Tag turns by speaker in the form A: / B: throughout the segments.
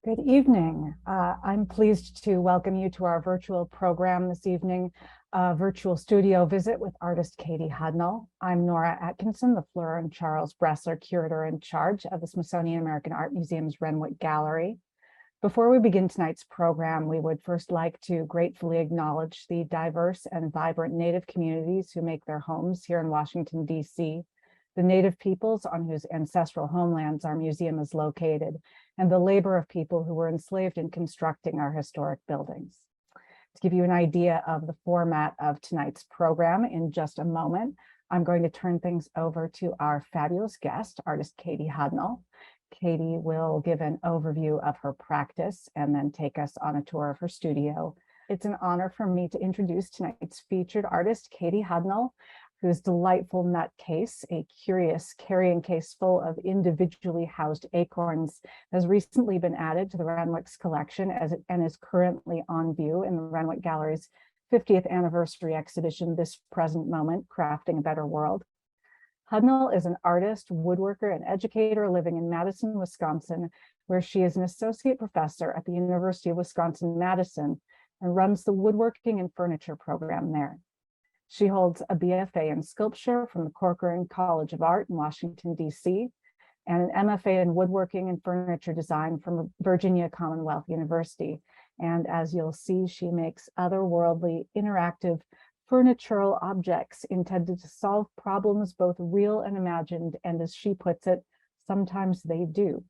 A: Good evening. I'm pleased to welcome you to our virtual program this evening, a virtual studio visit with artist Katie Hudnall. I'm Nora Atkinson, the Fleur and Charles Bresler Curator-in-Charge of the Smithsonian American Art Museum's Renwick Gallery. Before we begin tonight's program, we would first like to gratefully acknowledge the diverse and vibrant Native communities who make their homes here in Washington, D.C., the Native peoples on whose ancestral homelands our museum is located, and the labor of people who were enslaved in constructing our historic buildings. To give you an idea of the format of tonight's program, in just a moment, I'm going to turn things over to our fabulous guest, artist Katie Hudnall. Katie will give an overview of her practice and then take us on a tour of her studio. It's an honor for me to introduce tonight's featured artist, Katie Hudnall, whose delightful nutcase, a curious carrying case full of individually housed acorns, has recently been added to the Renwick's collection and is currently on view in the Renwick Gallery's 50th anniversary exhibition, This Present Moment, Crafting a Better World. Hudnall is an artist, woodworker, and educator living in Madison, Wisconsin, where she is an associate professor at the University of Wisconsin-Madison and runs the woodworking and furniture program there. She holds a BFA in sculpture from the Corcoran College of Art in Washington, D.C., and an MFA in woodworking and furniture design from Virginia Commonwealth University. And as you'll see, she makes otherworldly, interactive, furnitural objects intended to solve problems both real and imagined, and as she puts it, sometimes they do.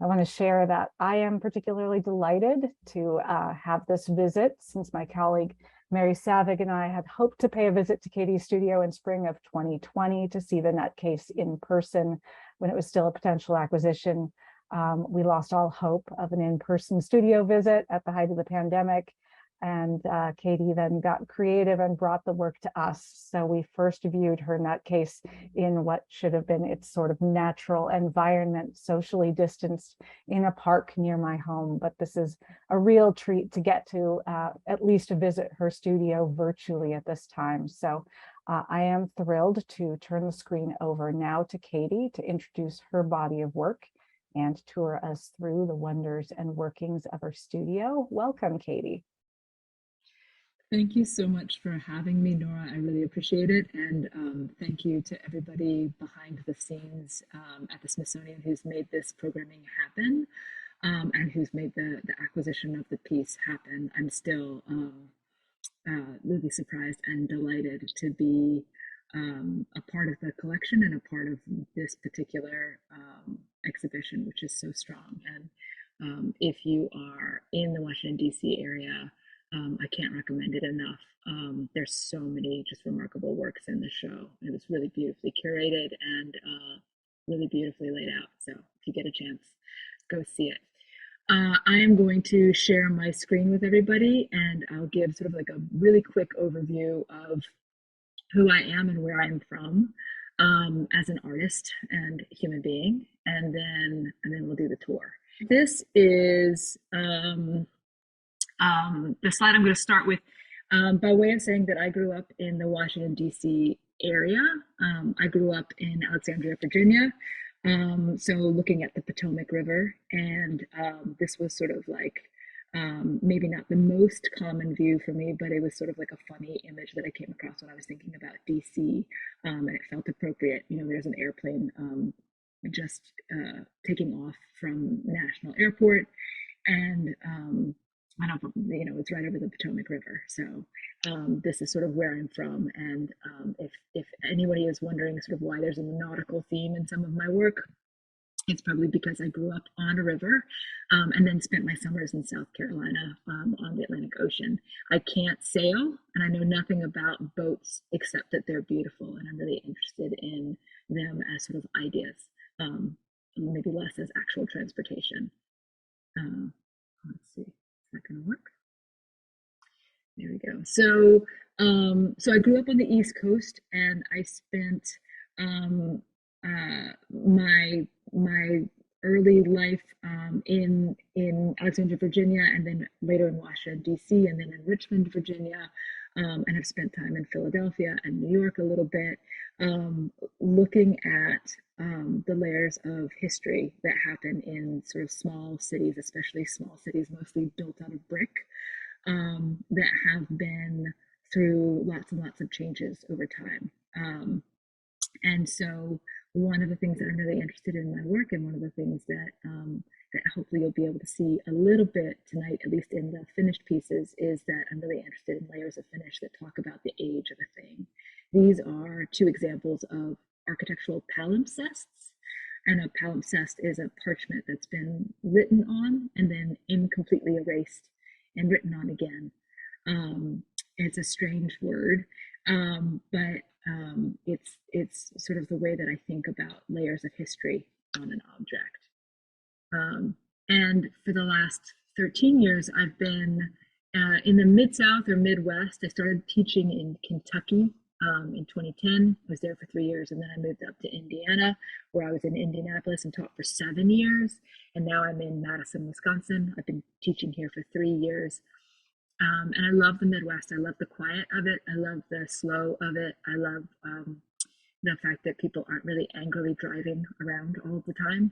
A: I want to share that I am particularly delighted to have this visit, since my colleague Mary Savig and I had hoped to pay a visit to Katie's studio in spring of 2020 to see the nutcase in person when it was still a potential acquisition. We lost all hope of an in-person studio visit at the height of the pandemic, and Katie then got creative and brought the work to us. So we first viewed her nutcase in what should have been its sort of natural environment, socially distanced in a park near my home. But this is a real treat to get to at least visit her studio virtually at this time. So I am thrilled to turn the screen over now to Katie to introduce her body of work and tour us through the wonders and workings of her studio. Welcome, Katie.
B: Thank you so much for having me, Nora. I really appreciate it. And thank you to everybody behind the scenes at the Smithsonian who's made this programming happen and who's made the acquisition of the piece happen. I'm still really surprised and delighted to be a part of the collection and a part of this particular exhibition, which is so strong. And if you are in the Washington, D.C. area, I can't recommend it enough. There's so many just remarkable works in the show, and it's really beautifully curated and really beautifully laid out. So if you get a chance, go see it. I am going to share my screen with everybody, and I'll give sort of like a really quick overview of who I am and where I'm from as an artist and human being, and then we'll do the tour. This is the slide I'm going to start with by way of saying that I grew up in the Washington, D.C. area. I grew up in Alexandria, Virginia, so looking at the Potomac River, and this was sort of like maybe not the most common view for me, but it was sort of like a funny image that I came across when I was thinking about D.C., and it felt appropriate. You know, there's an airplane just taking off from National Airport, and I don't, you know, it's right over the Potomac River. So this is sort of where I'm from. And if anybody is wondering sort of why there's a nautical theme in some of my work, it's probably because I grew up on a river and then spent my summers in South Carolina on the Atlantic Ocean. I can't sail, and I know nothing about boats except that they're beautiful, and I'm really interested in them as sort of ideas, maybe less as actual transportation. Let's see. Not going to work. There we go. So, so I grew up on the East Coast, and I spent my early life in Alexandria, Virginia, and then later in Washington, D.C., and then in Richmond, Virginia. and have spent time in Philadelphia and New York a little bit, looking at the layers of history that happen in sort of small cities, especially small cities mostly built out of brick, that have been through lots and lots of changes over time. And so one of the things that I'm really interested in my work, and one of the things that that hopefully you'll be able to see a little bit tonight, at least in the finished pieces, is that I'm really interested in layers of finish that talk about the age of a thing. These are two examples of architectural palimpsests. And a palimpsest is a parchment that's been written on and then incompletely erased and written on again. It's a strange word, but it's sort of the way that I think about layers of history on an object. And for the last 13 years, I've been in the Mid-South or Midwest. I started teaching in Kentucky in 2010. I was there for 3 years, and then I moved up to Indiana, where I was in Indianapolis and taught for 7 years. And now I'm in Madison, Wisconsin. I've been teaching here for 3 years. And I love the Midwest. I love the quiet of it. I love the slow of it. I love the fact that people aren't really angrily driving around all the time.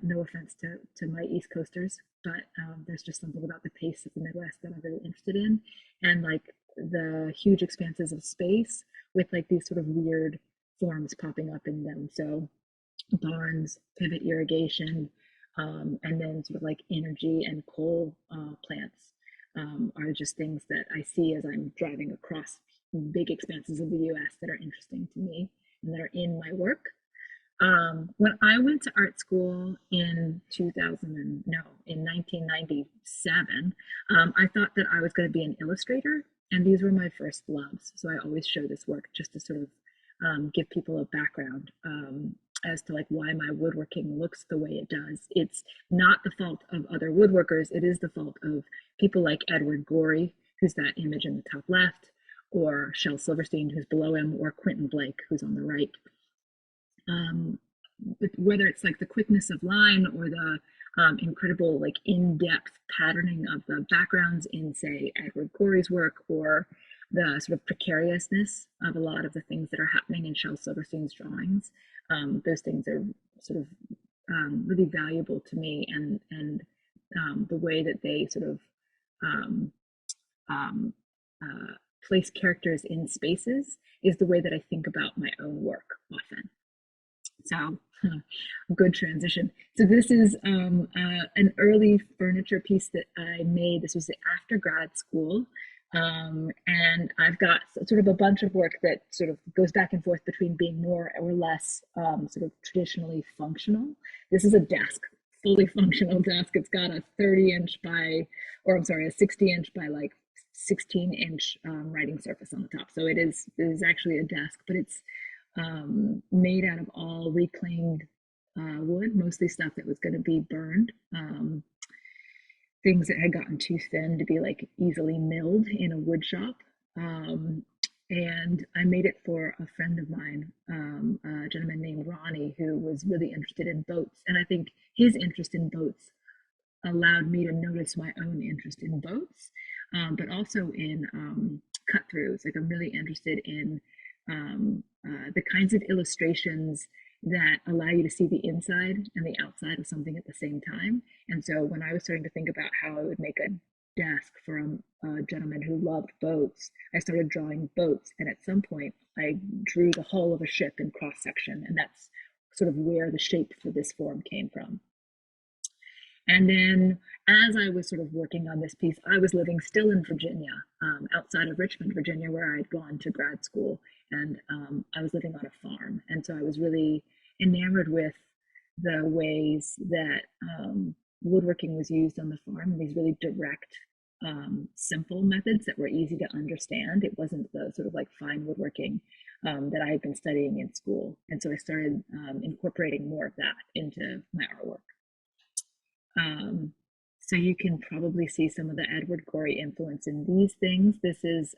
B: No offense to my East Coasters, but there's just something about the pace of the Midwest that I'm really interested in. And like the huge expanses of space with like these sort of weird forms popping up in them. So barns, pivot irrigation, and then sort of like energy and coal plants are just things that I see as I'm driving across big expanses of the US that are interesting to me and that are in my work. When I went to art school in 1997, I thought that I was going to be an illustrator, and these were my first loves. So I always show this work just to sort of give people a background as to like why my woodworking looks the way it does. It's not the fault of other woodworkers. It is the fault of people like Edward Gorey, who's that image in the top left, or Shel Silverstein, who's below him, or Quentin Blake, who's on the right. Whether it's like the quickness of line or the incredible like in-depth patterning of the backgrounds in, say, Edward Gorey's work, or the sort of precariousness of a lot of the things that are happening in Shel Silverstein's drawings. Those things are sort of really valuable to me, and the way that they sort of place characters in spaces is the way that I think about my own work often. So, good transition. So this is an early furniture piece that I made. This was after grad school. And I've got sort of a bunch of work that sort of goes back and forth between being more or less sort of traditionally functional. This is a desk, fully functional desk. It's got a 30-inch by, or I'm sorry, a 60-inch by like 16-inch writing surface on the top. So it is actually a desk, but it's made out of all reclaimed wood, mostly stuff that was going to be burned. Things that had gotten too thin to be like easily milled in a wood shop. And I made it for a friend of mine, a gentleman named Ronnie, who was really interested in boats. And I think his interest in boats allowed me to notice my own interest in boats, but also in cut throughs. Like I'm really interested in the kinds of illustrations that allow you to see the inside and the outside of something at the same time. And so when I was starting to think about how I would make a desk for a gentleman who loved boats, I started drawing boats. And at some point, I drew the hull of a ship in cross section. And that's sort of where the shape for this form came from. And then as I was sort of working on this piece, I was living still in Virginia, outside of Richmond, Virginia, where I'd gone to grad school. And I was living on a farm. And so I was really enamored with the ways that woodworking was used on the farm, these really direct, simple methods that were easy to understand. It wasn't the sort of like fine woodworking that I had been studying in school. And so I started incorporating more of that into my artwork. So you can probably see some of the Edward Gorey influence in these things. This is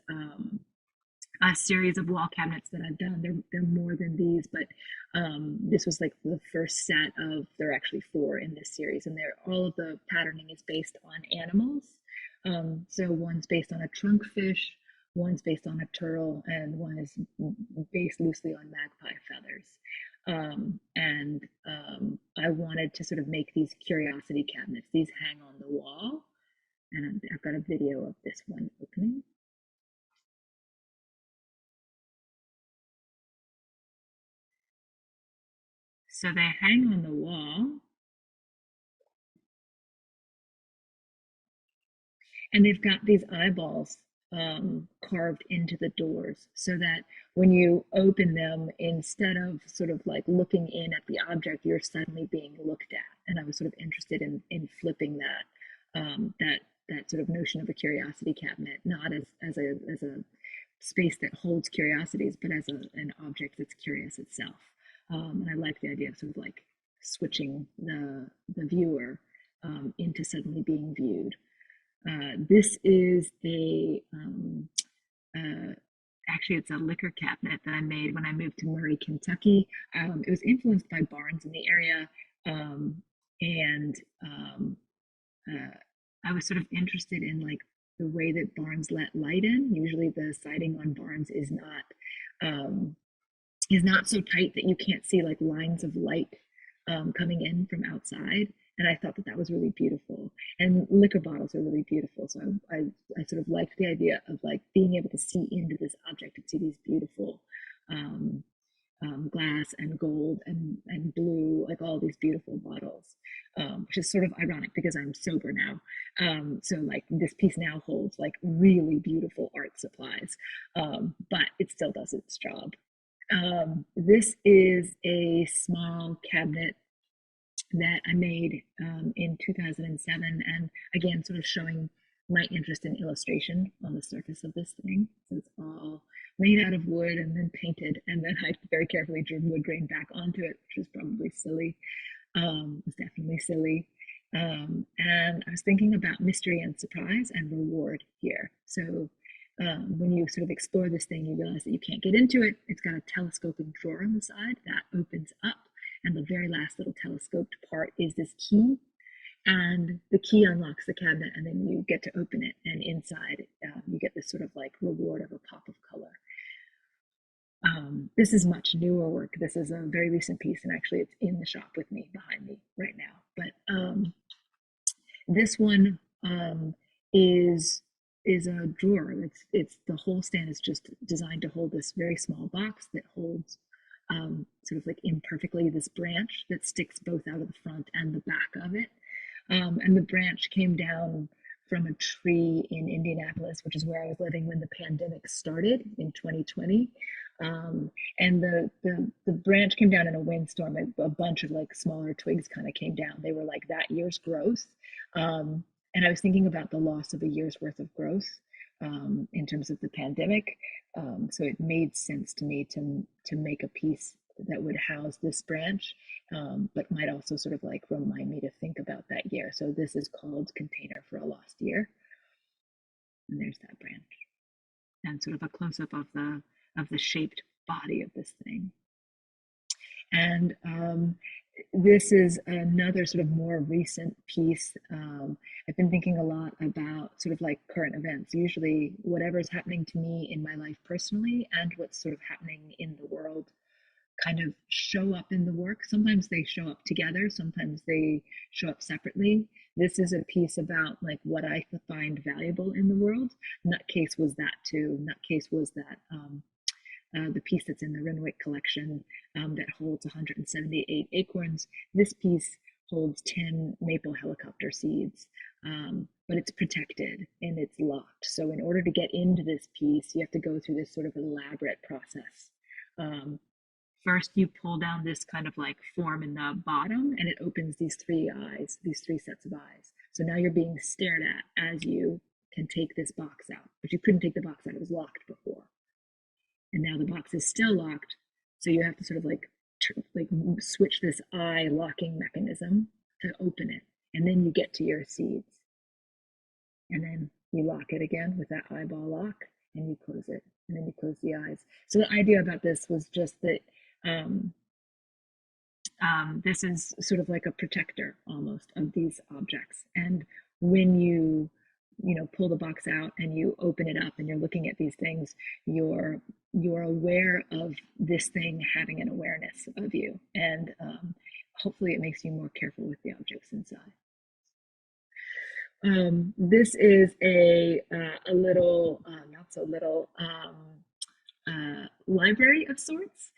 B: a series of wall cabinets that I've done. They're more than these, but this was like the first set of, there are actually 4 in this series, and all of the patterning is based on animals. So one's based on a trunkfish, One's based on a turtle, and one is based loosely on magpie feathers. I wanted to sort of make these curiosity cabinets. These hang on the wall, and I've got a video of this one opening. So they hang on the wall, and they've got these eyeballs carved into the doors so that when you open them, instead of sort of like looking in at the object, you're suddenly being looked at. And I was sort of interested in flipping that sort of notion of a curiosity cabinet, not as a space that holds curiosities, but as an object that's curious itself. And I like the idea of sort of like switching the viewer into suddenly being viewed. This is actually, it's a liquor cabinet that I made when I moved to Murray, Kentucky. It was influenced by barns in the area, um, and I was sort of interested in like the way that barns let light in. Usually, the siding on barns um, is not so tight that you can't see like lines of light coming in from outside. And I thought that that was really beautiful. And liquor bottles are really beautiful. So I sort of liked the idea of like being able to see into this object and see these beautiful um, glass and gold and blue, like all these beautiful bottles, which is sort of ironic because I'm sober now. So like this piece now holds like really beautiful art supplies, but it still does its job. This is a small cabinet that I made in 2007, and again, sort of showing my interest in illustration on the surface of this thing. So it's all made out of wood and then painted, and then I very carefully drew wood grain back onto it, which was probably silly. It was definitely silly. And I was thinking about mystery and surprise and reward here. So when you sort of explore this thing, you realize that you can't get into it. It's got a telescoping drawer on the side that opens up, and the very last little telescoped part is this key. And the key unlocks the cabinet, and then you get to open it, and inside you get this sort of like reward of a pop of color. This is much newer work. This is a very recent piece, and actually it's in the shop with me behind me right now. But this one is a drawer. It's the whole stand is just designed to hold this very small box that holds sort of like imperfectly this branch that sticks both out of the front and the back of it. And the branch came down from a tree in Indianapolis, which is where I was living when the pandemic started in 2020. And the branch came down in a windstorm. A bunch of like smaller twigs kind of came down. They were like that year's growth. And I was thinking about the loss of a year's worth of growth in terms of the pandemic. So it made sense to me to make a piece that would house this branch, but might also sort of like remind me to think about that year. So this is called Container for a Lost Year. And there's that branch. And sort of a close-up of the shaped body of this thing. And this is another sort of more recent piece. I've been thinking a lot about sort of like current events, usually whatever's happening to me in my life personally and what's sort of happening in the world kind of show up in the work. Sometimes they show up together, sometimes they show up separately. This is a piece about like what I find valuable in the world. Nutcase was that too. Nutcase was that the piece that's in the Renwick collection that holds 178 acorns. This piece holds 10 maple helicopter seeds, but it's protected and it's locked. So in order to get into this piece, you have to go through this sort of elaborate process. First, you pull down this kind of like form in the bottom, and it opens these three eyes, these three sets of eyes. So now you're being stared at as you can take this box out, but you couldn't take the box out, it was locked before. And now the box is still locked, so you have to sort of like switch this eye locking mechanism to open it, and then you get to your seeds. And then you lock it again with that eyeball lock, and you close it, and then you close the eyes. So the idea about this was just that this is sort of like a protector almost of these objects. And when you pull the box out and you open it up and you're looking at these things, you're aware of this thing having an awareness of you, and hopefully it makes you more careful with the objects inside. This is a little, not so little, library of sorts.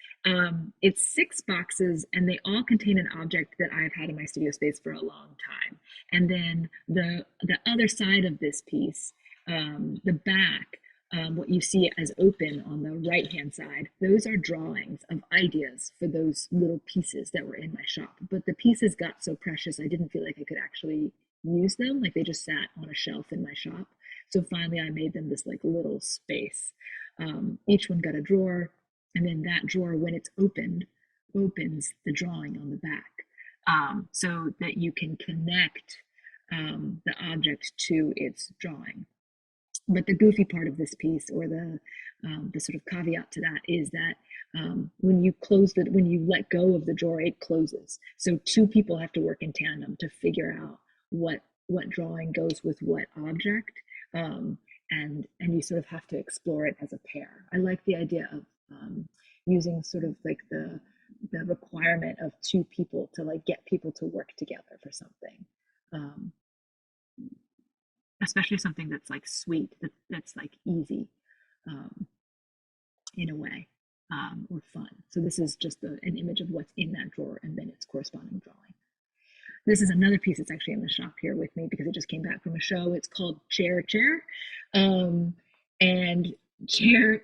B: It's 6 boxes and they all contain an object that I've had in my studio space for a long time. And then the other side of this piece, the back, what you see as open on the right-hand side, those are drawings of ideas for those little pieces that were in my shop. But the pieces got so precious, I didn't feel like I could actually use them. Like they just sat on a shelf in my shop. So finally I made them this like little space. Each one got a drawer, and then that drawer, when it's opened, opens the drawing on the back, so that you can connect the object to its drawing. But the goofy part of this piece, or the sort of caveat to that, is that when you let go of the drawer, it closes. So 2 people have to work in tandem to figure out what drawing goes with what object. And you sort of have to explore it as a pair. I like the idea of using sort of like the requirement of 2 people to like get people to work together for something, especially something that's like sweet, that's like easy in a way, or fun. So this is just an image of what's in that drawer and then its corresponding drawing. This is another piece that's actually in the shop here with me because it just came back from a show. It's called Chair. And chair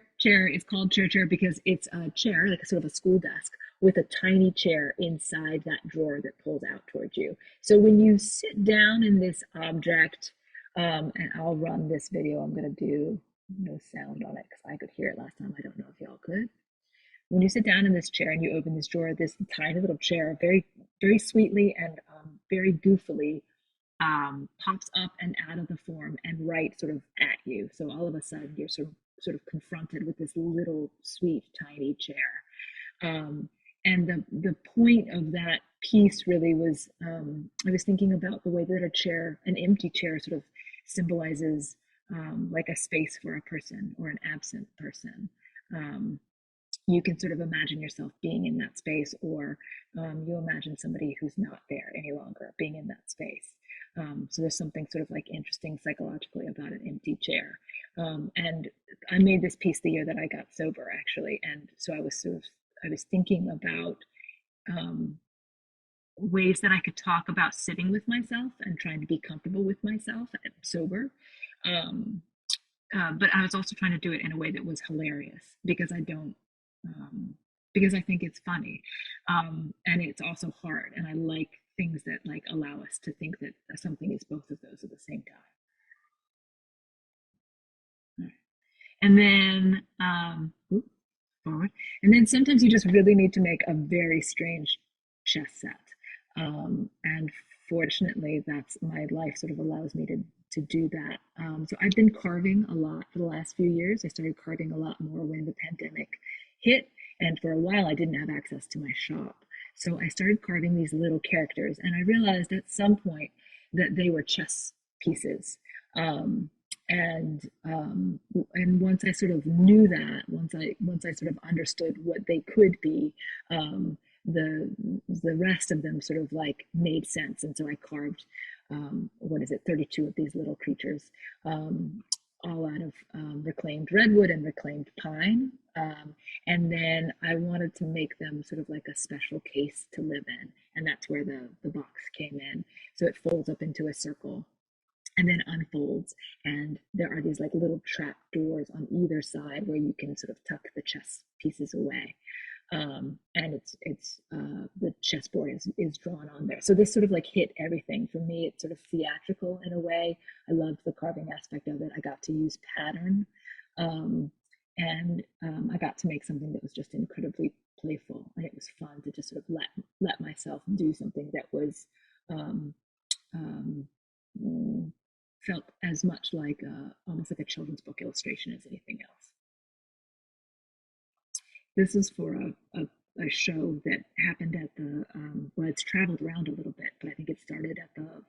B: is called Chair because it's a chair, like a sort of a school desk, with a tiny chair inside that drawer that pulls out towards you. So when you sit down in this object, and I'll run this video, I'm going to do no sound on it because I could hear it last time. I don't know if y'all could. When you sit down in this chair and you open this drawer, this tiny little chair, very, very sweetly and very goofily, pops up and out of the form and right sort of at you. So all of a sudden you're sort of confronted with this little sweet tiny chair. And the point of that piece really was, I was thinking about the way that a chair, an empty chair, sort of symbolizes like a space for a person or an absent person. You can sort of imagine yourself being in that space, or you imagine somebody who's not there any longer being in that space. So there's something sort of like interesting psychologically about an empty chair. And I made this piece the year that I got sober, actually. And so I was thinking about ways that I could talk about sitting with myself and trying to be comfortable with myself and sober. But I was also trying to do it in a way that was hilarious because because I think it's funny, and it's also hard, and I like things that like allow us to think that something is both of those at the same time. And then forward, and then sometimes you just really need to make a very strange chess set, and fortunately that's my life sort of allows me to do that. So I've been carving a lot for the last few years. I started carving a lot more when the pandemic hit, and for a while I didn't have access to my shop. So I started carving these little characters, and I realized at some point that they were chess pieces. And once I sort of knew that, once I sort of understood what they could be, the rest of them sort of like made sense. And so I carved 32 of these little creatures, all out of reclaimed redwood and reclaimed pine. And then I wanted to make them sort of like a special case to live in. And that's where the box came in. So it folds up into a circle and then unfolds. And there are these like little trap doors on either side where you can sort of tuck the chess pieces away. And it's the chessboard is drawn on there. So this sort of like hit everything for me. It's sort of theatrical in a way. I loved the carving aspect of it. I got to use pattern, and I got to make something that was just incredibly playful, and it was fun to just sort of let myself do something that was felt as much like almost like a children's book illustration as anything else. This is for a show that happened at the, well, it's traveled around a little bit, but I think it started at the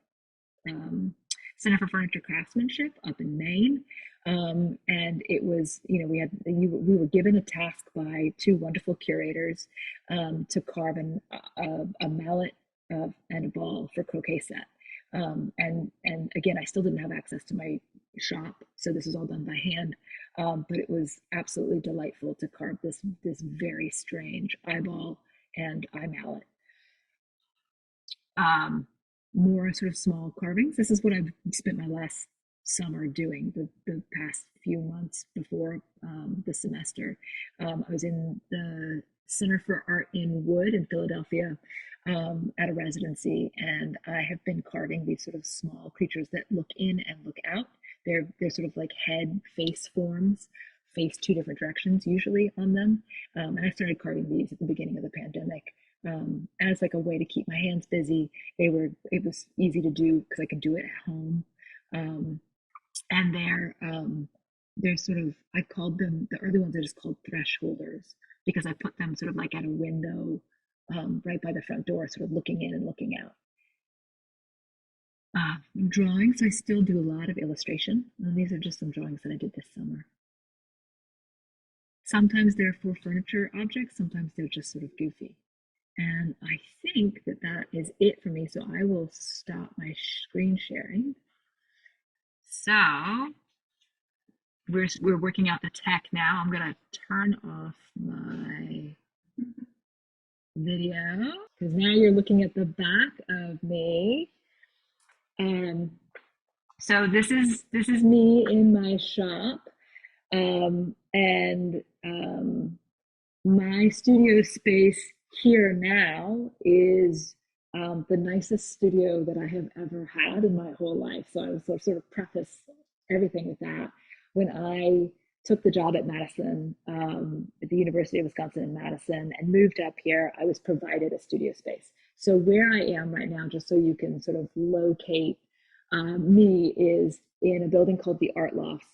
B: Center for Furniture Craftsmanship up in Maine. And it was, we were given a task by two wonderful curators to carve a mallet and a ball for croquet set. And again, I still didn't have access to my shop, so this was all done by hand. But it was absolutely delightful to carve this very strange eyeball and eye mallet. More sort of small carvings. This is what I've spent my last summer doing, the past few months before the semester. I was in the Center for Art in Wood in Philadelphia at a residency, and I have been carving these sort of small creatures that look in and look out. They're sort of like head face forms, face two different directions usually on them. And I started carving these at the beginning of the pandemic as like a way to keep my hands busy. It was easy to do because I could do it at home. And they're sort of, I called them, the early ones are just called thresholders because I put them sort of like at a window right by the front door, sort of looking in and looking out. Drawings, I still do a lot of illustration. And these are just some drawings that I did this summer. Sometimes they're for furniture objects, sometimes they're just sort of goofy. And I think that is it for me. So I will stop my screen sharing. So we're working out the tech now. I'm gonna turn off my video because now you're looking at the back of me. So this is me in my shop, my studio space here now is the nicest studio that I have ever had in my whole life. So I was sort of preface everything with that. When I took the job at Madison, at the University of Wisconsin in Madison, and moved up here, I was provided a studio space. So where I am right now, just so you can sort of locate me, is in a building called the Art Lofts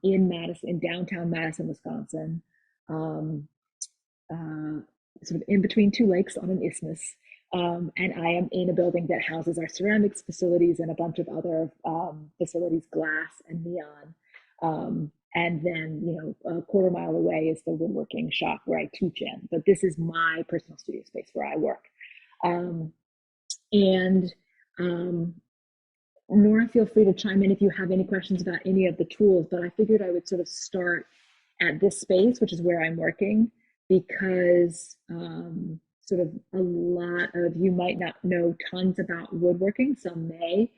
B: in downtown Madison, Wisconsin, sort of in between two lakes on an isthmus. And I am in a building that houses our ceramics facilities and a bunch of other facilities, glass and neon. And then, a quarter mile away is the woodworking shop where I teach in. But this is my personal studio space where I work. Nora, feel free to chime in if you have any questions about any of the tools, but I figured I would sort of start at this space, which is where I'm working, because sort of a lot of you might not know tons about woodworking, some may,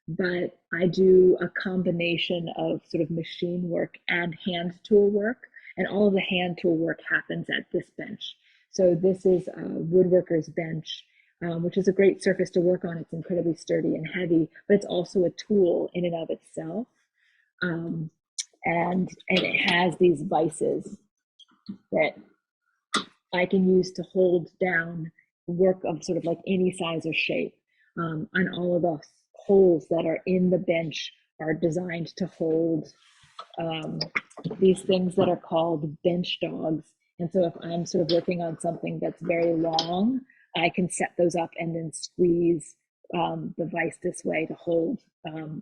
B: but I do a combination of sort of machine work and hand tool work, and all of the hand tool work happens at this bench. So this is a woodworker's bench, which is a great surface to work on. It's incredibly sturdy and heavy, but it's also a tool in and of itself. And it has these vices that I can use to hold down work of sort of like any size or shape. And all of the holes that are in the bench are designed to hold these things that are called bench dogs. And so if I'm sort of working on something that's very long, I can set those up and then squeeze the vise this way to hold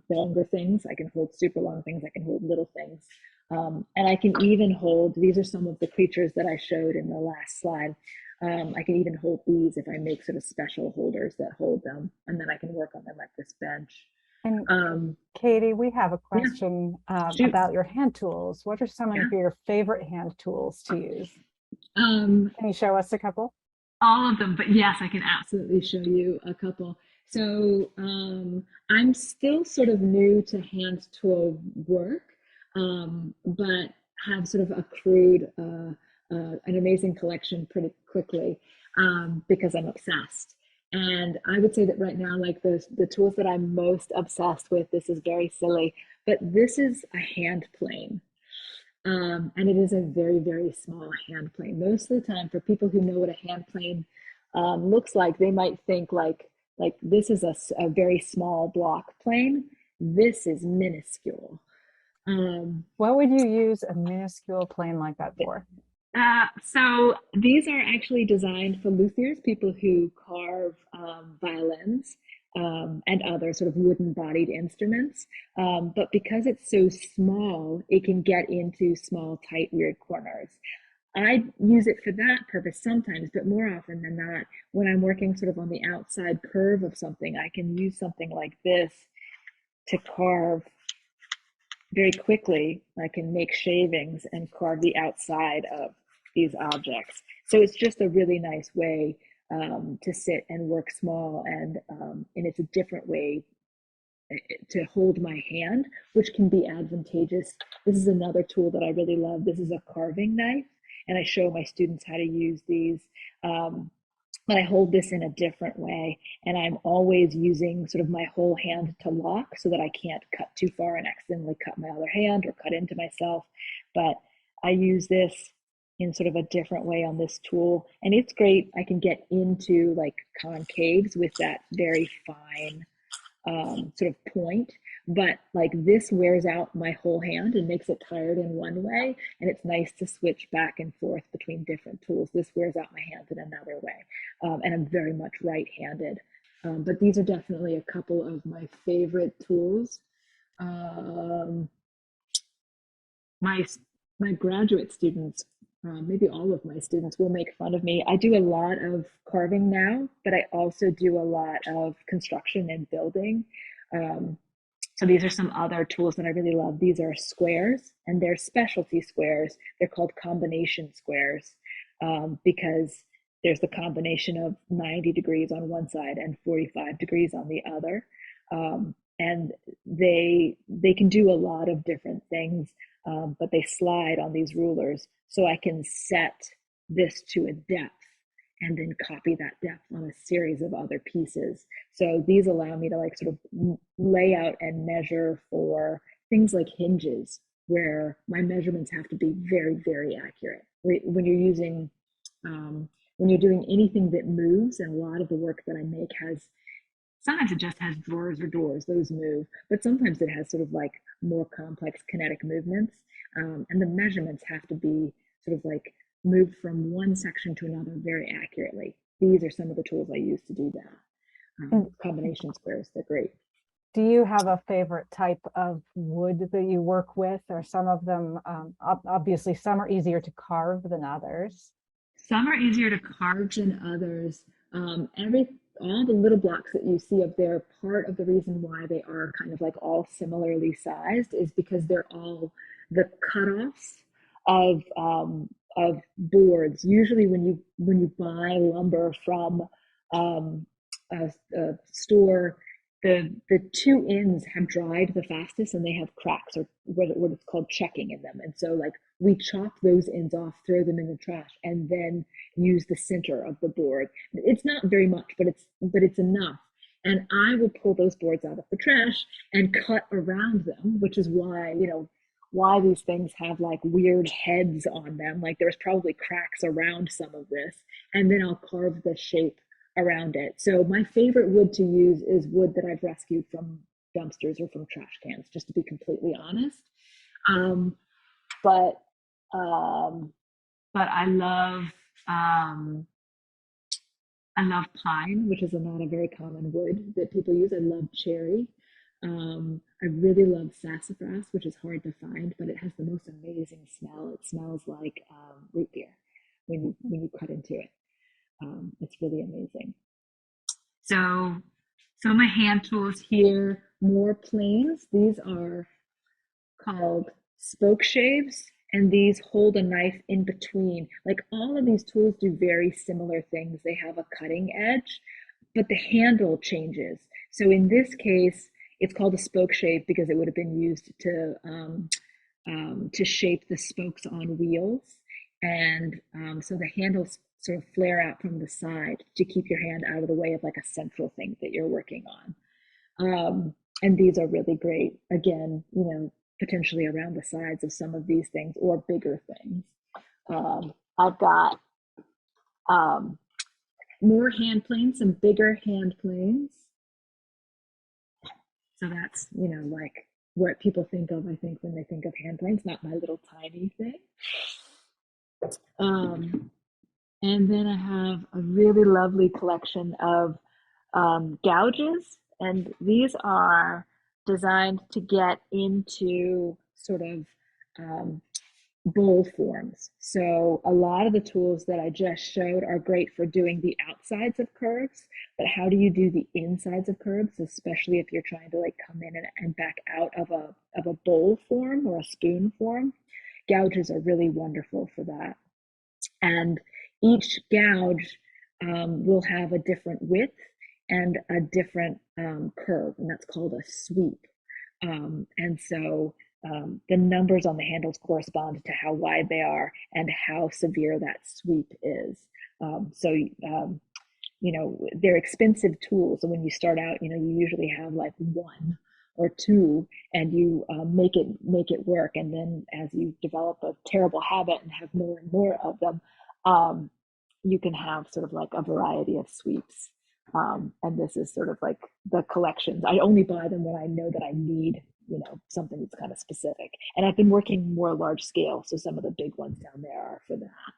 B: longer things. I can hold super long things. I can hold little things. And I can even hold, these are some of the creatures that I showed in the last slide. I can even hold these if I make sort of special holders that hold them, and then I can work on them at this bench.
A: And Katie, we have a question about your hand tools. What are some of your favorite hand tools to use? Can you show us a couple?
B: All of them, but yes, I can absolutely show you a couple. So I'm still sort of new to hand tool work, but have sort of accrued an amazing collection pretty quickly because I'm obsessed. And I would say that right now, like the tools that I'm most obsessed with, this is very silly, but this is a hand plane. And it is a very, very small hand plane. Most of the time, for people who know what a hand plane looks like, they might think like this is a very small block plane. This is minuscule.
A: What would you use a minuscule plane like that for?
B: So these are actually designed for luthiers, people who carve violins. and other sort of wooden bodied instruments. But because it's so small, it can get into small, tight, weird corners. I use it for that purpose sometimes, but more often than not, when I'm working sort of on the outside curve of something, I can use something like this to carve very quickly. I can make shavings and carve the outside of these objects. So it's just a really nice way to sit and work small, and it's a different way to hold my hand, which can be advantageous. This is another tool that I really love. This is a carving knife, and I show my students how to use these. But I hold this in a different way, and I'm always using sort of my whole hand to lock so that I can't cut too far and accidentally cut my other hand or cut into myself. But I use this in sort of a different way on this tool, and it's great. I can get into like concaves with that very fine sort of point, but like this wears out my whole hand and makes it tired in one way, and it's nice to switch back and forth between different tools. This wears out my hand in another way, and I'm very much right-handed, but these are definitely a couple of my favorite tools. um, my my graduate students, maybe all of my students, will make fun of me. I do a lot of carving now, but I also do a lot of construction and building. Um, so these are some other tools that I really love. These are squares, and they're specialty squares. They're called combination squares, because there's the combination of 90 degrees on one side and 45 degrees on the other. And they can do a lot of different things, but they slide on these rulers. So I can set this to a depth and then copy that depth on a series of other pieces. So these allow me to like sort of lay out and measure for things like hinges, where my measurements have to be very, very accurate. When you're using, when you're doing anything that moves, and a lot of the work that I make has, sometimes it just has drawers or doors, those move, but sometimes it has sort of like more complex kinetic movements. And the measurements have to be sort of like moved from one section to another very accurately. These are some of the tools I use to do that.
A: And
B: Combination squares, they're great.
A: do you have a favorite type of wood that you work with, or some of them, obviously some are easier to carve than others?
B: Some are easier to carve than others. All the little blocks that you see up there, part of the reason why they are kind of like all similarly sized is because they're all the cutoffs of boards. Usually, when you buy lumber from a store, the two ends have dried the fastest, and they have cracks, or what it's called checking in them. And so like we chop those ends off, throw them in the trash, and then use the center of the board. It's not very much, but it's enough. And I will pull those boards out of the trash and cut around them, which is why, why these things have like weird heads on them. Like there's probably cracks around some of this, and then I'll carve the shape around it. So my favorite wood to use is wood that I've rescued from dumpsters or from trash cans, just to be completely honest. Um, but um, but I love pine, which is not a very common wood that people use. I love cherry. I really love sassafras, which is hard to find, but it has the most amazing smell. It smells like root beer when you cut into it. It's really amazing. So, some of my hand tools here, more planes. These are called spoke shaves, and these hold a knife in between. Like all of these tools do very similar things. They have a cutting edge, but the handle changes. So in this case, it's called a spoke shave because it would have been used to shape the spokes on wheels. And so the handles sort of flare out from the side to keep your hand out of the way of like a central thing that you're working on. And these are really great. Again, potentially around the sides of some of these things or bigger things. I've got more hand planes, some bigger hand planes. So that's, like what people think of, I think, when they think of hand planes, not my little tiny thing. And then I have a really lovely collection of gouges And these are designed to get into sort of um, bowl forms. So a lot of the tools that I just showed are great for doing the outsides of curves, but how do you do the insides of curves, especially if you're trying to like come in and back out of a bowl form or a spoon form? Gouges are really wonderful for that. And each gouge will have a different width and a different curve, and that's called a sweep. And so the numbers on the handles correspond to how wide they are and how severe that sweep is. You know, they're expensive tools. And when you start out, you know, you usually have like one or two, and you make it work. And then as you develop a terrible habit and have more and more of them, you can have sort of like a variety of sweeps. And this is sort of like the collections. I only buy them when I know that I need, you know, something that's kind of specific. And I've been working more large scale, so some of the big ones down there are for that.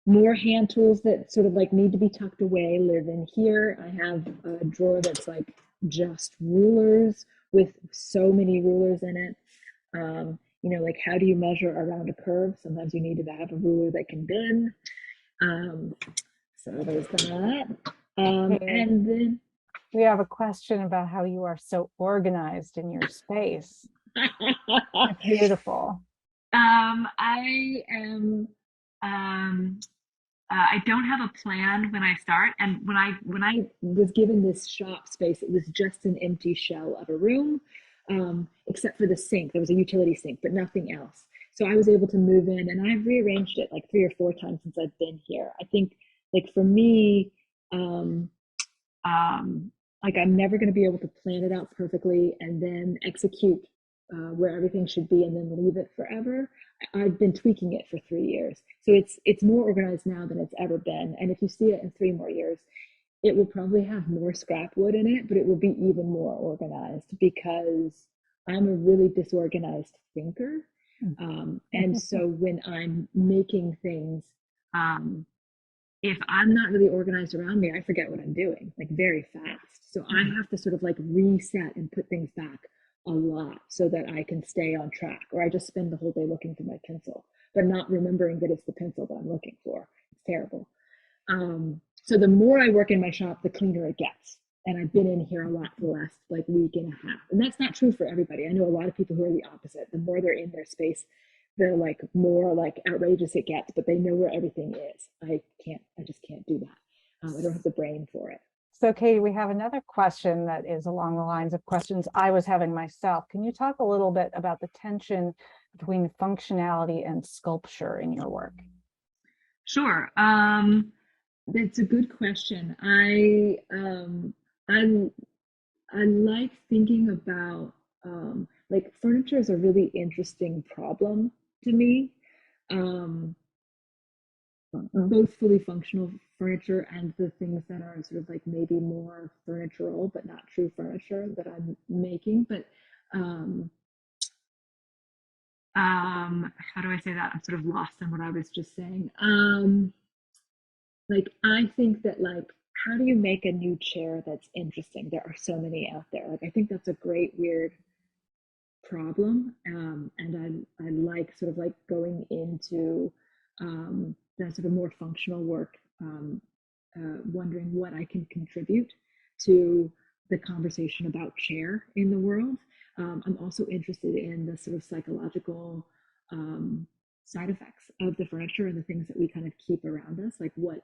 B: More hand tools that sort of like need to be tucked away live in here. I have a drawer that's like just rulers with so many rulers in it. You know, like how do you measure around a curve? Sometimes you need to have a ruler that can bend. So there's that. And then
A: we have a question about how you are so organized in your space. Beautiful.
B: I am. I don't have a plan when I start, and when I was given this shop space, it was just an empty shell of a room, except for the sink. There was a utility sink, but nothing else. So I was able to move in, and I've rearranged it like 3 or 4 times since I've been here. I think, like for me, like I'm never going to be able to plan it out perfectly and then execute where everything should be and then leave it forever. I've been tweaking it for 3 years. So it's more organized now than it's ever been. And if you see it in 3 more years, it will probably have more scrap wood in it, but it will be even more organized because I'm a really disorganized thinker. And so when I'm making things, if I'm not really organized around me, I forget what I'm doing like very fast. So I have to sort of like reset and put things back a lot so that I can stay on track, or I just spend the whole day looking for my pencil, but not remembering that it's the pencil that I'm looking for. It's terrible. So the more I work in my shop, the cleaner it gets. And I've been in here a lot for the last like week and a half. And that's not true for everybody. I know a lot of people who are the opposite. The more they're in their space, they're like more like outrageous it gets, but they know where everything is. I just can't do that. I don't have the brain for it.
A: So Katie, we have another question that is along the lines of questions I was having myself. Can you talk a little bit about the tension between functionality and sculpture in your work?
B: Sure. That's a good question. I like thinking about like furniture is a really interesting problem to me. Um, Both fully functional furniture and the things that are sort of like maybe more furnitural but not true furniture that I'm making. But how do I say that? I'm sort of lost in what I was just saying. Like I think that like how do you make a new chair that's interesting? There are so many out there. Like I think that's a great weird problem. And I like sort of like going into that sort of more functional work, wondering what I can contribute to the conversation about chair in the world. I'm also interested in the sort of psychological side effects of the furniture and the things that we kind of keep around us. Like what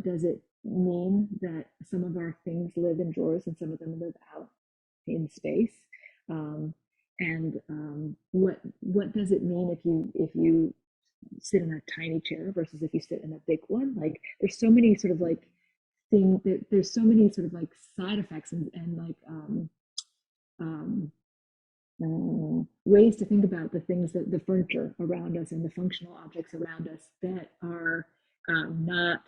B: does it mean that some of our things live in drawers and some of them live out in space? What does it mean if you sit in a tiny chair versus if you sit in a big one? Like there's so many sort of like there's so many sort of like side effects and like ways to think about the things that the furniture around us and the functional objects around us that are not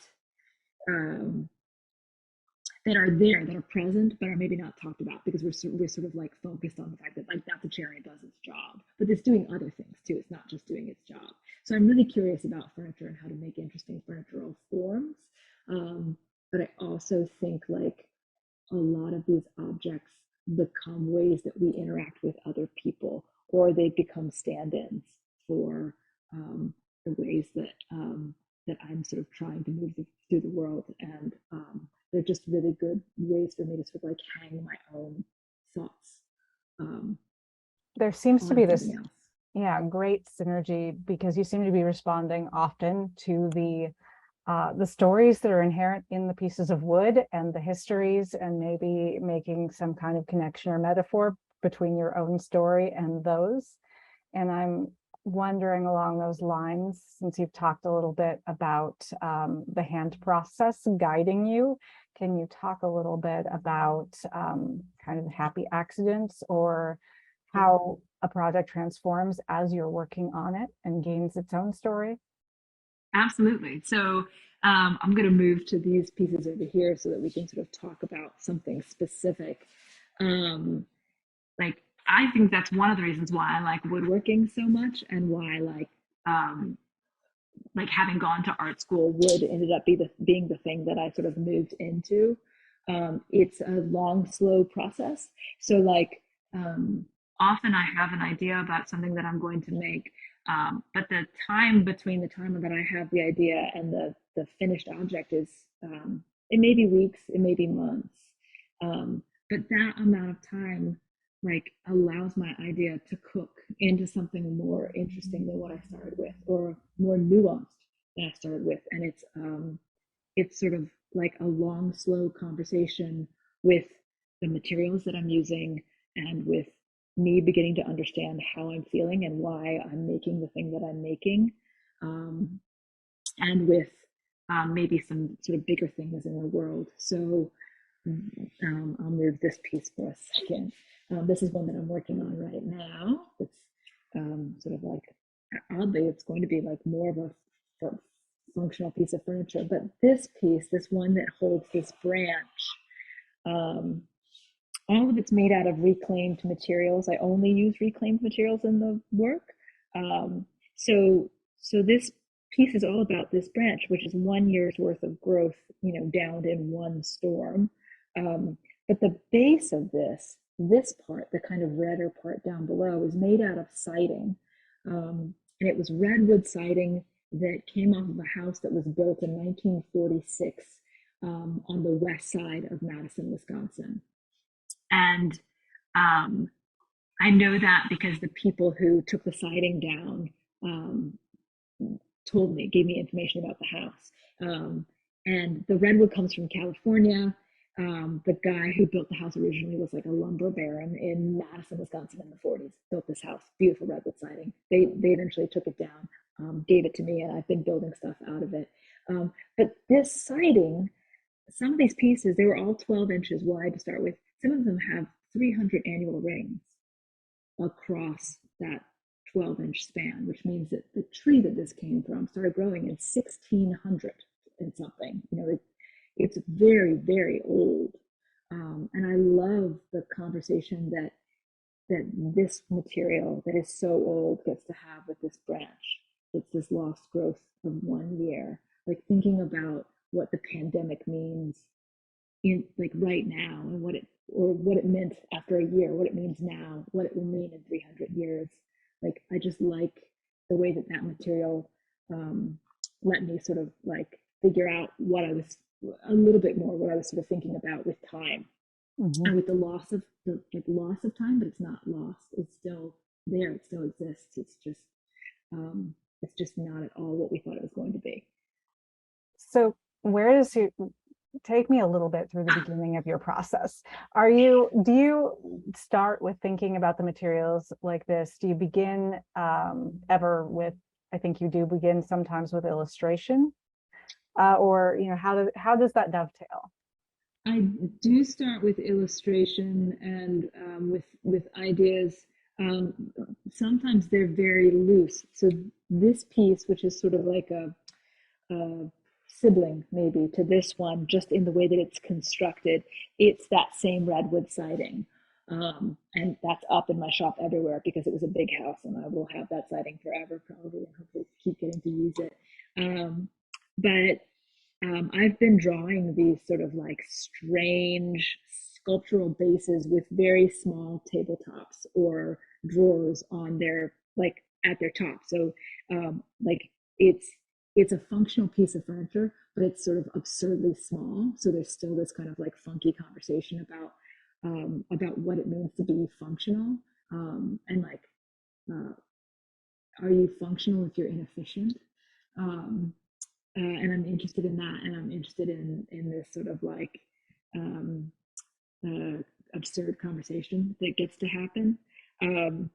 B: that are there, that are present, but are maybe not talked about because we're sort of like focused on the fact that like that's a chair and it does its job, but it's doing other things too. It's not just doing its job. So I'm really curious about furniture and how to make interesting furnitural forms. but I also think like a lot of these objects become ways that we interact with other people, or they become stand-ins for the ways that I'm sort of trying to move through the world. And they're just really good ways for me to sort of like hang my own thoughts um,
A: There seems to
B: on
A: be this,
B: something else.
A: yeah, great synergy because you seem to be responding often to the stories that are inherent in the pieces of wood and the histories, and maybe making some kind of connection or metaphor between your own story and those. And I'm wondering along those lines, since you've talked a little bit about the hand process guiding you, can you talk a little bit about kind of happy accidents or how a project transforms as you're working on it and gains its own story?
B: Absolutely. So I'm going to move to these pieces over here so that we can sort of talk about something specific. Um, like I think that's one of the reasons why I like woodworking so much, and why um, like having gone to art school, wood ended up being the thing that I sort of moved into. It's a long, slow process. So like often I have an idea about something that I'm going to make, but the time between the time that I have the idea and the finished object is it may be weeks, it may be months, but that amount of time like allows my idea to cook into something more interesting than what I started with, or more nuanced than I started with. And it's sort of like a long, slow conversation with the materials that I'm using, and with me beginning to understand how I'm feeling and why I'm making the thing that I'm making, um, and with maybe some sort of bigger things in the world. So I'll move this piece for a second. This is one that I'm working on right now. It's sort of like, oddly, it's going to be like more of a functional piece of furniture. But this piece, this one that holds this branch, um, all of it's made out of reclaimed materials. I only use reclaimed materials in the work. Um, so, so this piece is all about this branch, which is 1 year's worth of growth, downed in one storm. Um, but the base of this part, the kind of redder part down below, is made out of siding. And it was redwood siding that came off of a house that was built in 1946 on the west side of Madison, Wisconsin. And um, I know that because the people who took the siding down um, gave me information about the house. And the redwood comes from California. The guy who built the house originally was like a lumber baron in Madison, Wisconsin in the 40s, built this house, beautiful redwood siding. They eventually took it down, gave it to me, and I've been building stuff out of it. But this siding, some of these pieces, they were all 12 inches wide to start with. Some of them have 300 annual rings across that 12-inch span, which means that the tree that this came from started growing in 1600 and something. It's very, very old. And I love the conversation that this material that is so old gets to have with this branch. It's this lost growth of 1 year. Like thinking about what the pandemic means in like right now, and what it meant after a year, what it means now, what it will mean in 300 years. Like I just like the way that material let me sort of like figure out what I was a little bit more what I was sort of thinking about with time,
A: Mhm.
B: and with the loss of time, but it's not lost. It's still there. It still exists. It's just not at all what we thought it was going to be.
A: So where does you take me a little bit through the beginning of your process? Do you start with thinking about the materials like this? Do you begin ever with, I think you do begin sometimes with illustration, or how does that dovetail?
B: I do start with illustration and with ideas. Um, Sometimes they're very loose. So this piece, which is sort of like a sibling maybe to this one, just in the way that it's constructed, it's that same redwood siding. And that's up in my shop everywhere because it was a big house, and I will have that siding forever, probably, and hopefully keep getting to use it. But I've been drawing these sort of like strange sculptural bases with very small tabletops or drawers on their like at their top. So like it's it's a functional piece of furniture, but it's sort of absurdly small. So there's still this kind of like funky conversation about what it means to be functional, and like uh, are you functional if you're inefficient? Um, and I'm interested in that, and I'm interested in this sort of like um, uh, absurd conversation that gets to happen. Um,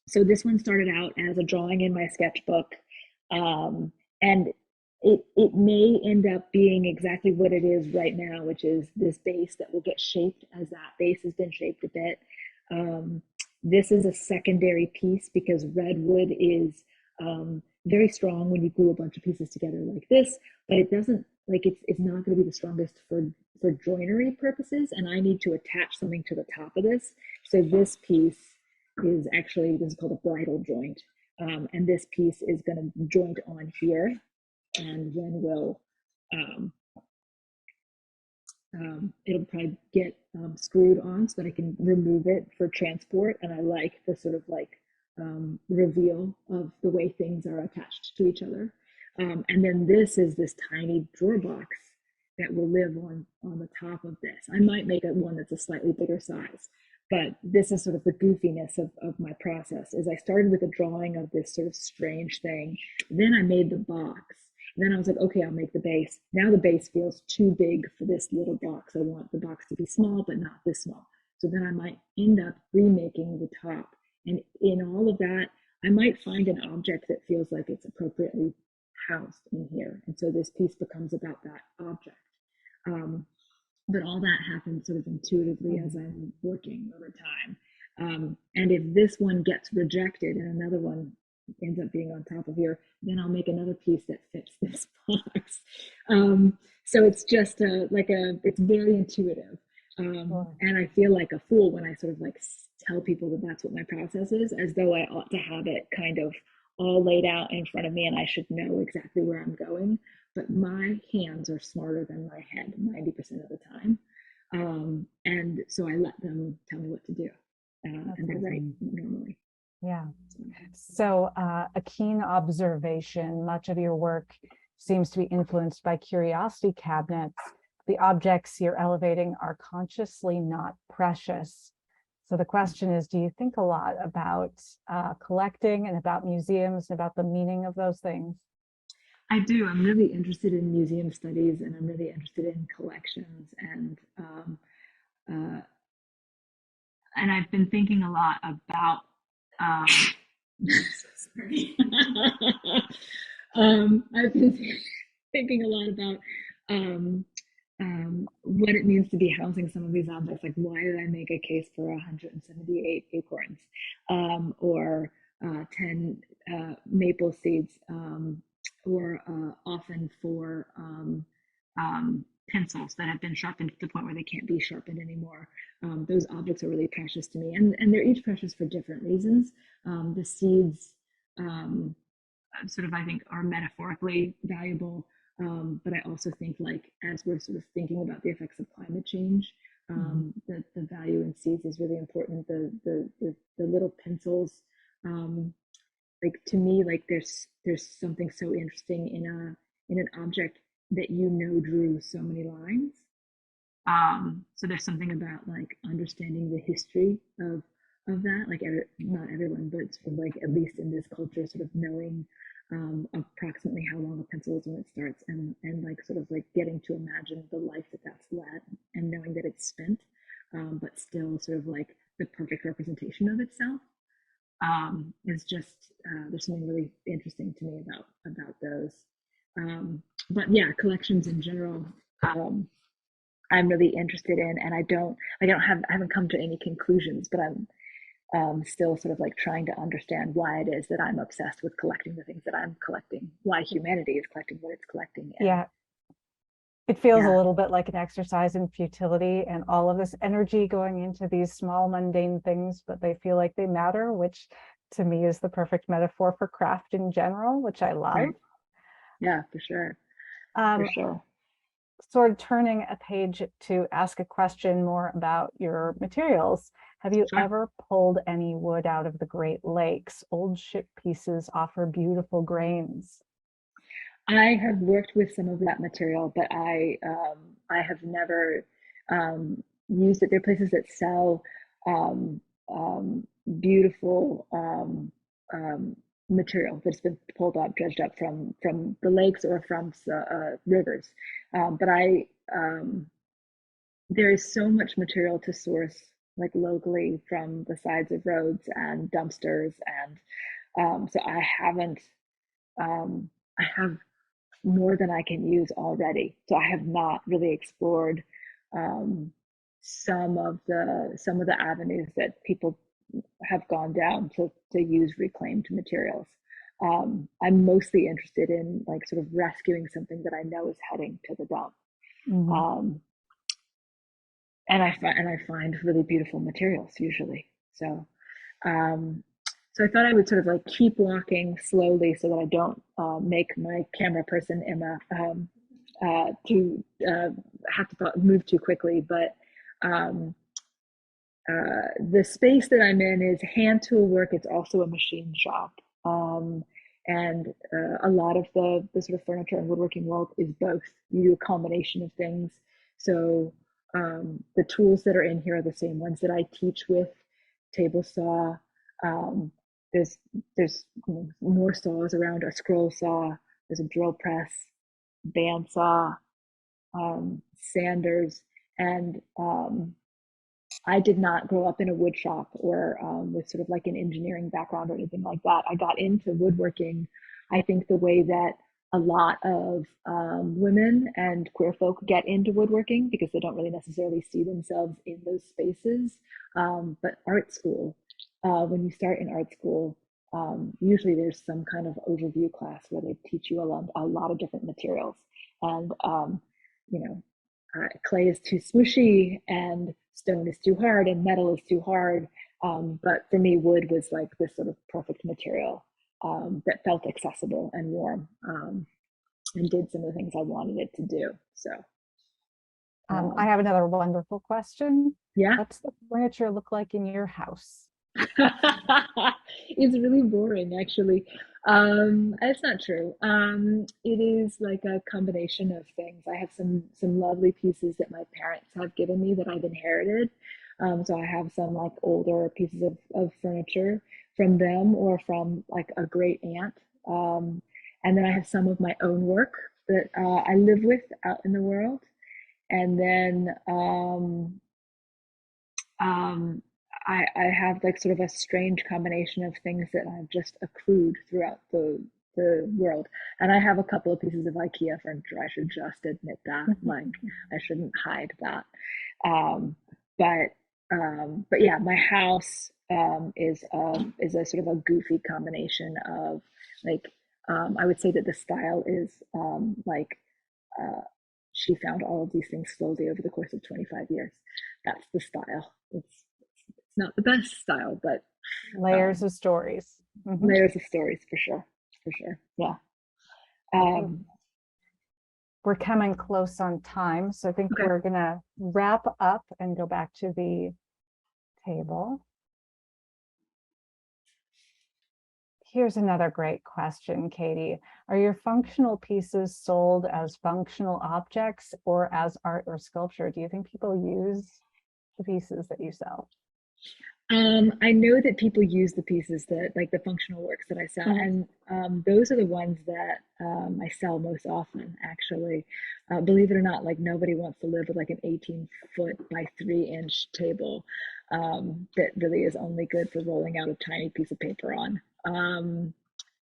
B: so this one started out as a drawing in my sketchbook, and it may end up being exactly what it is right now, which is this base that will get shaped as that base has been shaped a bit. Um, this is a secondary piece because redwood is very strong when you glue a bunch of pieces together like this, but it doesn't like it's not going to be the strongest for joinery purposes, and I need to attach something to the top of this. So this piece is actually, this is called a bridle joint, and this piece is going to joint on here, and then we'll um, it'll probably get screwed on so that I can remove it for transport. And I like the sort of like reveal of the way things are attached to each other. And then this is this tiny drawer box that will live on the top of this. I might make it one that's a slightly bigger size, but this is sort of the goofiness of my process. Is I started with a drawing of this sort of strange thing, then I made the box, and then I was like, okay, I'll make the base. Now the base feels too big for this little box. I want the box to be small, but not this small. So then I might end up remaking the top. And in all of that, I might find an object that feels like it's appropriately housed in here. And so this piece becomes about that object. Um, but all that happens sort of intuitively as I'm working over time. And if this one gets rejected and another one ends up being on top of here, then I'll make another piece that fits this box. So it's just it's very intuitive. And I feel like a fool when I sort of like tell people that that's what my process is, as though I ought to have it kind of all laid out in front of me and I should know exactly where I'm going. But my hands are smarter than my head 90% of the time. And so I let them tell me what to do. And they're right normally.
A: Yeah. So a keen observation. Much of your work seems to be influenced by curiosity cabinets. The objects you're elevating are consciously not precious. So the question is, do you think a lot about collecting and about museums and about the meaning of those things?
B: I do. I'm really interested in museum studies, and I'm really interested in collections, uh, and I've been thinking a lot about. Sorry. I've been thinking a lot about what it means to be housing some of these objects. Like, why did I make a case for 178 acorns, or 10 maple seeds, or often for pencils that have been sharpened to the point where they can't be sharpened anymore. Those objects are really precious to me, and they're each precious for different reasons. The seeds sort of, I think, are metaphorically valuable, but I also think, like, as we're sort of thinking about the effects of climate change, the value in seeds is really important. The little pencils, like, to me, like, there's something so interesting in an object that drew so many lines. So there's something about like understanding the history of that. Like, not everyone, but sort of like, at least in this culture, sort of knowing approximately how long a pencil is when it starts, and like sort of like getting to imagine the life that's led, and knowing that it's spent, but still sort of like the perfect representation of itself, is just there's something really interesting to me about those. But yeah, collections in general, I'm really interested in, and I haven't come to any conclusions, but I'm still sort of like trying to understand why it is that I'm obsessed with collecting the things that I'm collecting, why humanity is collecting what it's collecting. And,
A: yeah, it feels a little bit like an exercise in futility, and all of this energy going into these small mundane things, but they feel like they matter, which to me is the perfect metaphor for craft in general, which I love.
B: Right. Yeah, for sure. For sure.
A: sort of turning a page to ask a question more about your materials. Have you
B: Sure.
A: ever pulled any wood out of the Great Lakes? Old ship pieces offer beautiful grains.
B: I have worked with some of that material, but I have never used it. There are places that sell um, beautiful um, material that's been pulled up, dredged up from the lakes or from rivers. But there is so much material to source like locally from the sides of roads and dumpsters, and so I haven't. I have more than I can use already. So I have not really explored um, some of the avenues that people have gone down to use reclaimed materials. I'm mostly interested in like sort of rescuing something that I know is heading to the dump.
A: Mhm.
B: Um, and I find really beautiful materials usually. Um, so I thought I would sort of like keep walking slowly so that I don't make my camera person Emma to have to move too quickly. But um, the space that I'm in is hand tool work. It's also a machine shop. And a lot of the sort of furniture and woodworking world is both. You do a combination of things. So the tools that are in here are the same ones that I teach with: table saw. Um, there's there's more saws around: a scroll saw. There's a drill press, bandsaw, sanders, and I did not grow up in a wood shop or with sort of like an engineering background or anything like that. I got into woodworking, I think, the way that a lot of women and queer folk get into woodworking because they don't really necessarily see themselves in those spaces. But art school, when you start in art school, usually there's some kind of overview class where they teach you a lot of different materials. And, you know, clay is too smushy and stone is too hard and metal is too hard. But for me, wood was like this sort of perfect material that felt accessible and warm, and did some of the things I wanted it to do. So,
A: I
B: um,
A: have another wonderful question.
B: yeah.
A: What's the furniture look like in your house?
B: It's really boring, actually. It's not true. It is like a combination of things. I have some lovely pieces that my parents have given me that I've inherited. So I have some like older pieces of furniture from them or from like a great aunt. And then I have some of my own work that I live with out in the world. And then um, I have like sort of a strange combination of things that I've just accrued throughout the world. And I have a couple of pieces of IKEA furniture. I should just admit that. Like I shouldn't hide that. Um, but but yeah, my house is a sort of a goofy combination of like I would say that the style is like uh, she found all of these things slowly over the course of 25 years. That's the style. It's not the best style, but
A: Layers
B: um,
A: of stories. Mhm.
B: layers of stories for sure. For sure. Yeah.
A: I think
B: Um,
A: we're coming close on time, so I think
B: okay.
A: we're gonna wrap up and go back to the table. Here's another great question, Katie. Are your functional pieces sold as functional objects or as art or sculpture? Do you think people use the pieces that you sell?
B: I know that people use the pieces that, like the functional works that I sell,
A: Mhm.
B: and those are the ones that I sell most often, actually. Believe it or not, like nobody wants to live with like an 18-foot by 3-inch table that really is only good for rolling out a tiny piece of paper on.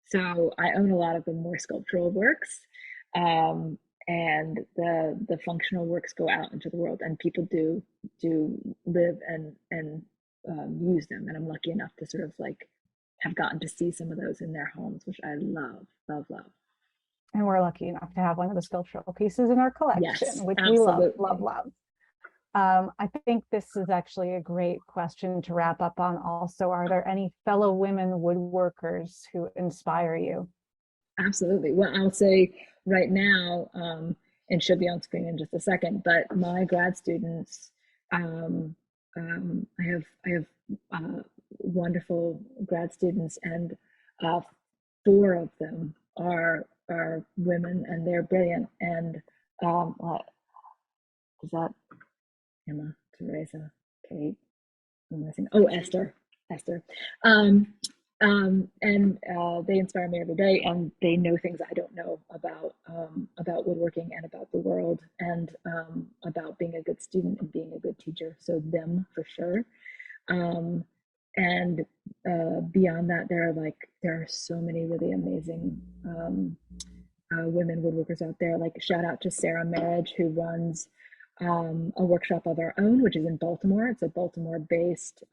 B: So I own a lot of the more sculptural works, um, and the functional works go out into the world, and people do live and use them. And I'm lucky enough to sort of like have gotten to see some of those in their homes, which I love, love, love.
A: And we're lucky enough to have one of the sculptural pieces in our
B: Yes,
A: collection, which we love, love,
B: absolutely.
A: love. I think this is actually a great question to wrap up on also. Are there any fellow women woodworkers who inspire you?
B: Absolutely. Well, I'll say right now, and she'll be on screen in just a second. But my grad students, I have wonderful grad students, and 4 of them are women, and they're brilliant. And is that Emma, Teresa, Kate? I'm missing. Oh, Esther. And they inspire me every day, and they know things I don't know about woodworking and about the world, and about being a good student and being a good teacher. So them for sure. And beyond that, there are so many really amazing women woodworkers out there. Like, shout out to Sarah Marriage, who runs a workshop of our own, which is in Baltimore. It's a Baltimore-based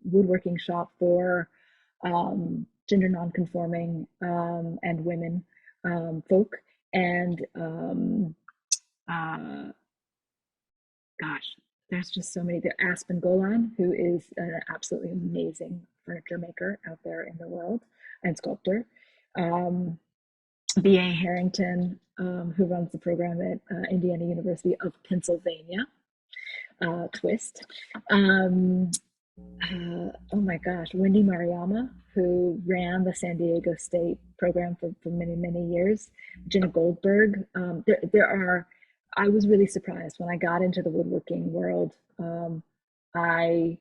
B: woodworking shop for gender nonconforming and women folk. And gosh, there's just so many. Aspen Golan, who is an absolutely amazing furniture maker out there in the world and sculptor. B.A. Harrington, who runs the program at Indiana University of Pennsylvania, Twist. Oh my gosh, Wendy Mariyama, who ran the San Diego State program for many, many years. Jenna Goldberg. I was really surprised when I got into the woodworking world. I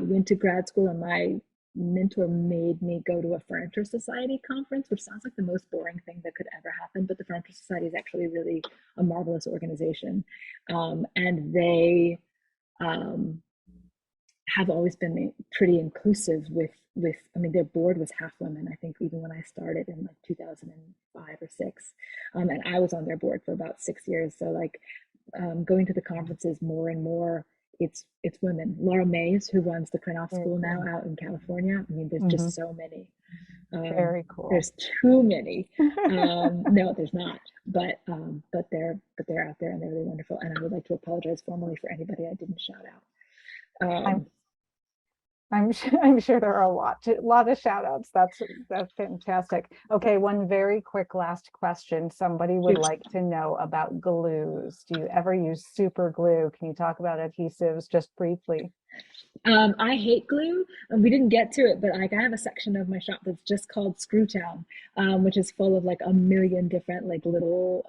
B: went to grad school, and my mentor made me go to a Furniture Society conference, which sounds like the most boring thing that could ever happen, but the Furniture Society is actually really a marvelous organization. And they have always been pretty inclusive with, I mean, their board was half women, I think, even when I started in like 2005 or 6. And I was on their board for about 6 years. So like going to the conferences more and more, it's women. Laura Mays, who runs the Krenoff School now out in California. I mean, there's just so many.
A: Very cool.
B: There's too many. No, there's not. But they're out there, and they're really wonderful. And I would like to apologize formally for anybody I didn't shout out.
A: I'm sure there are a lot of shout outs. That's fantastic. Okay, one very quick last question. Somebody would like to know about glues. Do you ever use super glue? Can you talk about adhesives just briefly?
B: I hate glue. We didn't get to it, but like I have a section of my shop that's just called Screwtown, which is full of like a million different like little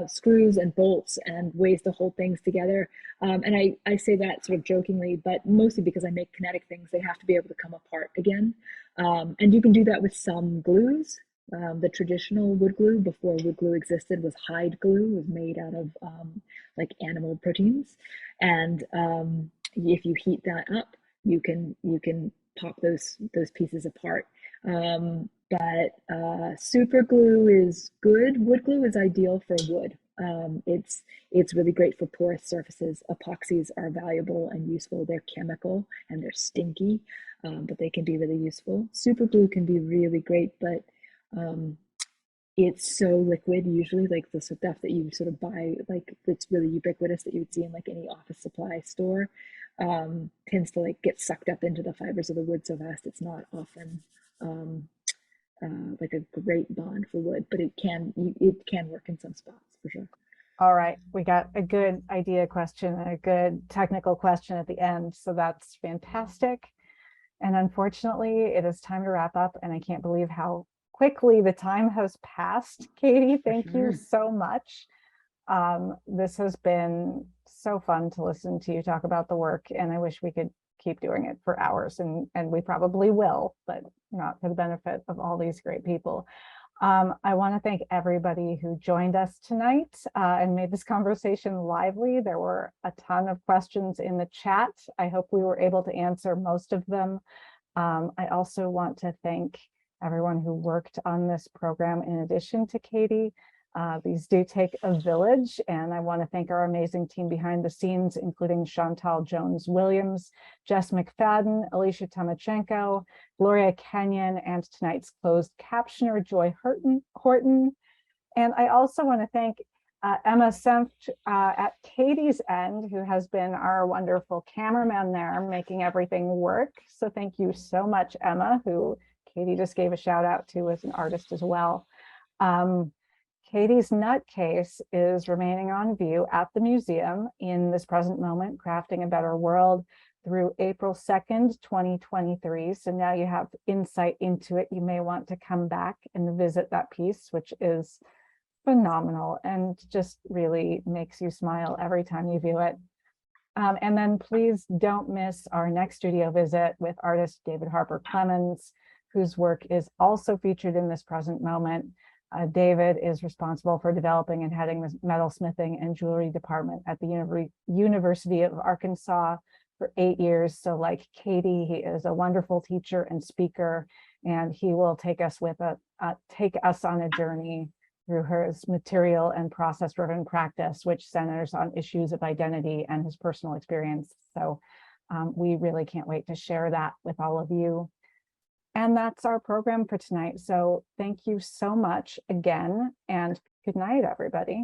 B: screws and bolts and ways to hold things together. And I say that sort of jokingly, but mostly because I make kinetic things. They have to be able to come apart again. And you can do that with some glues. The traditional wood glue, before wood glue existed, was hide glue. It was made out of like animal proteins. And if you heat that up, you can pop those pieces apart. But super glue is good. Wood glue is ideal for wood. It's really great for porous surfaces. Epoxies are valuable and useful. They're chemical and they're stinky, but they can be really useful. Super glue can be really great, but it's so liquid usually, like the stuff that you sort of buy, like that's really ubiquitous that you would see in like any office supply store, tends to like get sucked up into the fibers of the wood so fast. It's not often like a great bond for wood, but it can work in some spots for sure.
A: All right, we got a good idea question and a good technical question at the end, so that's fantastic. And unfortunately, it is time to wrap up, and I can't believe how quickly the time has passed. Katie, thank you so much. This has been so fun to listen to you talk about the work, and I wish we could keep doing it for hours, and we probably will, but not for the benefit of all these great people. I want to thank everybody who joined us tonight and made this conversation lively. There were a ton of questions in the chat. I hope we were able to answer most of them. I also want to thank everyone who worked on this program in addition to Katie. These do take a village, and I want to thank our amazing team behind the scenes, including Chantal Jones-Williams, Jess McFadden, Alicia Tomachenko, Gloria Kenyon, and tonight's closed captioner, Joy Horton. And I also want to thank Emma Senft at Katie's end, who has been our wonderful cameraman there, making everything work. So thank you so much, Emma, who Katie just gave a shout out to as an artist as well. Katie's nutcase is remaining on view at the museum in this present moment, Crafting a Better World, through April 2nd, 2023. So now you have insight into it. You may want to come back and visit that piece, which is phenomenal and just really makes you smile every time you view it. And then please don't miss our next studio visit with artist David Harper Clemens, whose work is also featured in this present moment. David is responsible for developing and heading the metalsmithing and jewelry department at the University of Arkansas for 8 years. So like Katie, he is a wonderful teacher and speaker, and he will take us on a journey through his material and process-driven practice, which centers on issues of identity and his personal experience. So we really can't wait to share that with all of you. And that's our program for tonight. So thank you so much again, and good night, everybody.